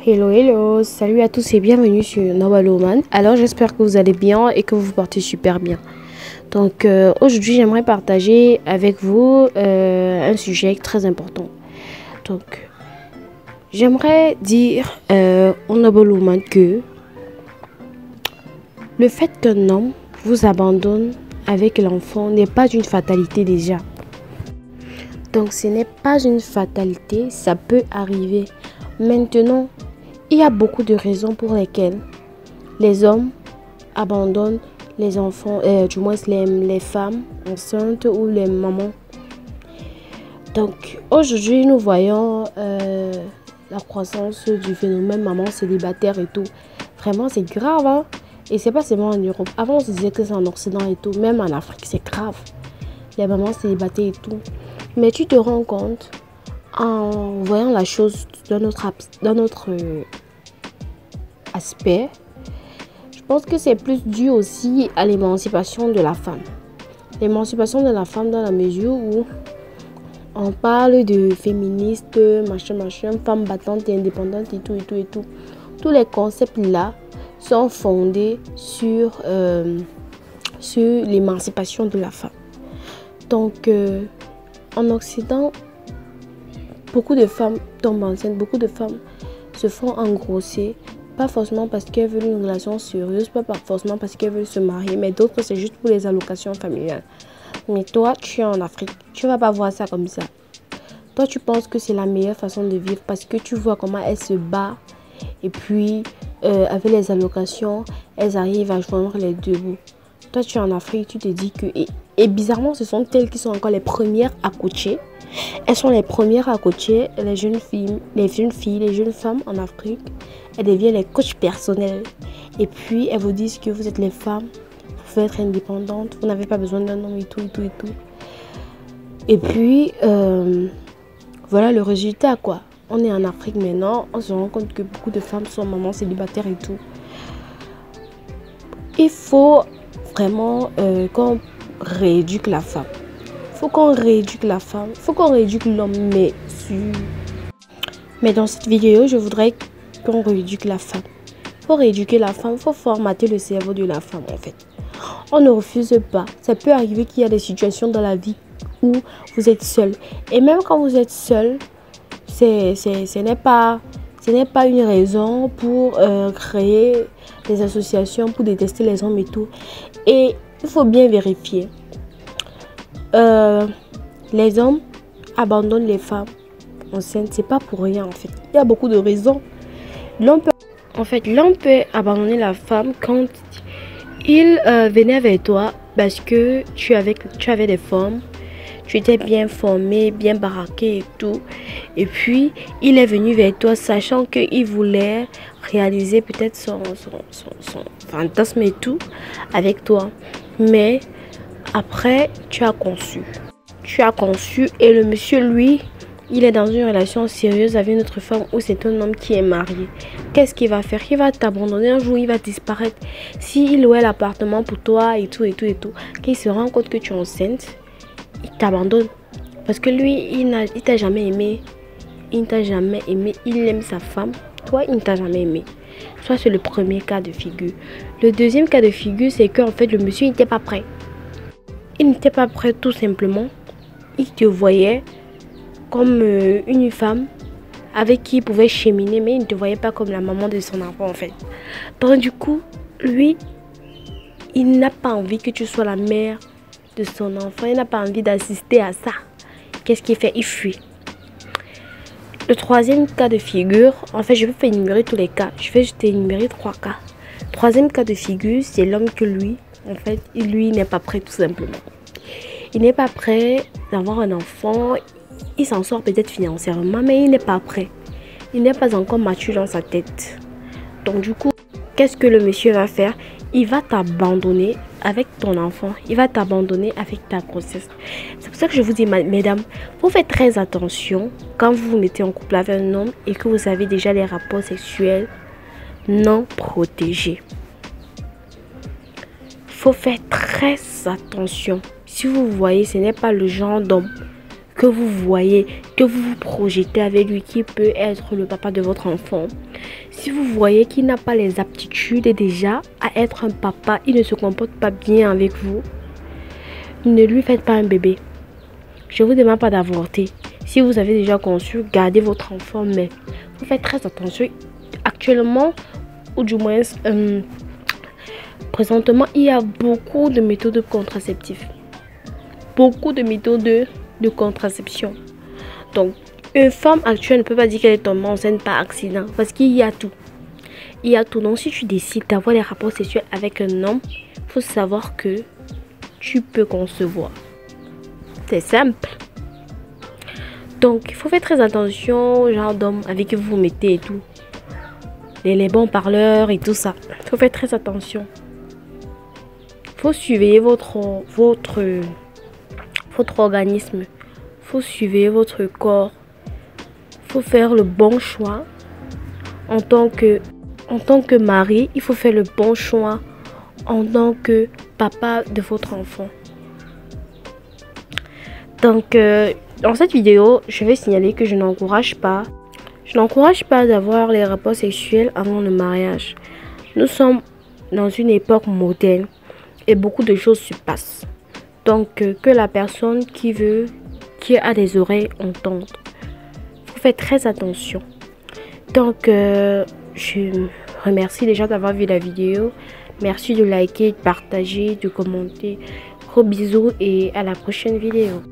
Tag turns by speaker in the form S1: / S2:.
S1: Hello, hello, salut à tous et bienvenue sur Noble Woman. Alors j'espère que vous allez bien et que vous vous portez super bien. Donc aujourd'hui j'aimerais partager avec vous un sujet très important. Donc j'aimerais dire au Noble Woman que le fait qu'un homme vous abandonne avec l'enfant n'est pas une fatalité déjà. Donc ce n'est pas une fatalité, ça peut arriver. Maintenant, il y a beaucoup de raisons pour lesquelles les hommes abandonnent les enfants, du moins les femmes enceintes ou les mamans. Donc aujourd'hui, nous voyons la croissance du phénomène maman célibataire et tout. Vraiment, c'est grave, hein? Et c'est pas seulement en Europe. Avant, on se disait que c'est en Occident et tout. Même en Afrique, c'est grave. Les mamans célibataires et tout. Mais tu te rends compte en voyant la chose dans notre aspect, je pense que c'est plus dû aussi à l'émancipation de la femme. L'émancipation de la femme dans la mesure où on parle de féministe, machin, femme battante et indépendante et tout. Tous les concepts là sont fondés sur l'émancipation de la femme. Donc en Occident, beaucoup de femmes tombent enceintes, beaucoup de femmes se font engrosser. Pas forcément parce qu'elles veulent une relation sérieuse, pas forcément parce qu'elles veulent se marier, mais d'autres c'est juste pour les allocations familiales. Mais toi, tu es en Afrique, tu vas pas voir ça comme ça. Toi, tu penses que c'est la meilleure façon de vivre parce que tu vois comment elles se battent et puis avec les allocations, elles arrivent à joindre les deux bouts. Toi, tu es en Afrique, tu te dis que... Et bizarrement, ce sont elles qui sont encore les premières à coacher. Elles sont les premières à coacher les jeunes filles, les jeunes femmes en Afrique. Elles deviennent les coachs personnels. Et puis, elles vous disent que vous êtes les femmes, vous pouvez être indépendantes, vous n'avez pas besoin d'un homme et tout. Et puis, voilà le résultat, quoi. On est en Afrique maintenant, on se rend compte que beaucoup de femmes sont mamans célibataires et tout. Il faut vraiment qu'on rééduque la femme. Il faut qu'on rééduque la femme, il faut qu'on rééduque l'homme, mais dans cette vidéo, je voudrais qu'on rééduque la femme. Pour rééduquer la femme, il faut formater le cerveau de la femme en fait. On ne refuse pas. Ça peut arriver qu'il y a des situations dans la vie où vous êtes seul. Et même quand vous êtes seul, ce n'est pas une raison pour créer des associations, pour détester les hommes et tout. Et il faut bien vérifier. Les hommes abandonnent les femmes enceintes, c'est pas pour rien en fait. Il y a beaucoup de raisons. L'homme peut abandonner la femme quand il venait vers toi parce que tu avais des formes, tu étais bien formé, bien baraqué et tout. Et puis il est venu vers toi sachant qu'il voulait réaliser peut-être son fantasme et tout avec toi. Mais après, tu as conçu et le monsieur, lui, il est dans une relation sérieuse avec une autre femme ou c'est un homme qui est marié. Qu'est-ce qu'il va faire? Il va t'abandonner un jour, il va disparaître. S'il louait l'appartement pour toi et tout. Qu'il se rend compte que tu es enceinte, il t'abandonne. Parce que lui, il t'a jamais aimé. Il ne t'a jamais aimé. Il aime sa femme. Toi, il ne t'a jamais aimé. Ça, c'est le premier cas de figure. Le deuxième cas de figure, c'est qu'en fait, le monsieur n'était pas prêt. Il n'était pas prêt tout simplement. Il te voyait comme une femme avec qui il pouvait cheminer, mais il ne te voyait pas comme la maman de son enfant en fait. Donc du coup, lui, il n'a pas envie que tu sois la mère de son enfant. Il n'a pas envie d'assister à ça. Qu'est-ce qu'il fait? Il fuit. Le troisième cas de figure, en fait, je vais pas énumérer tous les cas. Je vais juste énumérer 3 cas. Troisième cas de figure, c'est l'homme que lui, en fait, lui n'est pas prêt tout simplement. Il n'est pas prêt d'avoir un enfant. Il s'en sort peut-être financièrement, mais il n'est pas prêt. Il n'est pas encore mature dans sa tête. Donc du coup, qu'est-ce que le monsieur va faire? Il va t'abandonner avec ton enfant. Il va t'abandonner avec ta grossesse. C'est pour ça que je vous dis, mesdames, vous faites très attention quand vous vous mettez en couple avec un homme et que vous avez déjà des rapports sexuels non protégés. Il faut faire très attention. Si vous voyez, ce n'est pas le genre d'homme que vous voyez, que vous vous projetez avec lui, qui peut être le papa de votre enfant, si vous voyez qu'il n'a pas les aptitudes déjà à être un papa, il ne se comporte pas bien avec vous, ne lui faites pas un bébé. Je ne vous demande pas d'avorter. Si vous avez déjà conçu, gardez votre enfant, mais vous faites très attention. Actuellement, ou du moins, présentement, il y a beaucoup de méthodes contraceptives. Beaucoup de méthodes de contraception. Donc, une femme actuelle ne peut pas dire qu'elle est tombée enceinte par accident, parce qu'il y a tout. Il y a tout. Donc, si tu décides d'avoir des rapports sexuels avec un homme, il faut savoir que tu peux concevoir. C'est simple. Donc, il faut faire très attention au genre d'homme avec qui vous vous mettez et tout. Les bons parleurs et tout ça. Il faut faire très attention. Il faut surveiller votre organisme. Il faut surveiller votre corps. Il faut faire le bon choix. En tant que mari, il faut faire le bon choix en tant que papa de votre enfant. Donc, dans cette vidéo, je vais signaler que je n'encourage pas d'avoir les rapports sexuels avant le mariage. Nous sommes dans une époque moderne et beaucoup de choses se passent. Donc, que la personne qui a des oreilles entende. Il faut faire très attention. Donc, je remercie déjà d'avoir vu la vidéo. Merci de liker, de partager, de commenter. Gros bisous et à la prochaine vidéo.